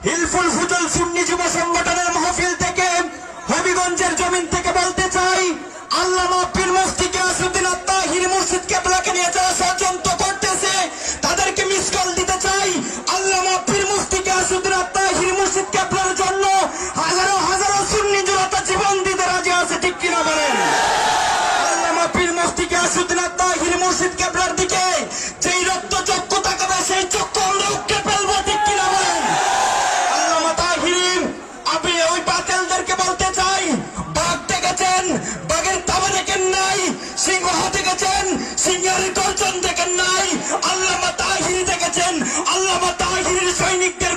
হিলফুল ফুজল সুন্নি যুব সংগঠনের মাহফিল থেকে হবিগঞ্জের জমিন থেকে বলতে চাই, আল্লামা পীর মুফতি গিয়াসউদ্দিন আত-তাহিরি মুর্শিদ কেবলাকে নিয়ে যারা ষড়যন্ত্র করতেছে তাদেরকে মিস কল দিতে চাই। আল্লামা পীর মুফতি গিয়াসউদ্দিন আত-তাহিরি মুর্শিদ কেবলার জন্য হাজারো হাজারো সুন্নি জনতা জীবন দিতে রাজি আছে, ঠিক কিনা বলেন? আল্লামা পীর মুফতি গিয়াসউদ্দিন আত-তাহিরি মুর্শিদ কেবলার দিকে যেই রক্ত চক্ষু তাকাবে সেই চক্ষু আমরা উঠে ফেলবো, ঠিক কিনা বলেন? আল্লামা তাহিরি, আপনি ওই বাতিলদেরকে বলতে চাই, বাঘ দেখেছেন, বাঘের থাবা দেখেন নাই, সিংহ দেখেছেন, সিংহের গর্জন দেখেন নাই। আল্লামা তাহিরি দেখেছেন, আল্লামা তাহিরির সৈনিকদের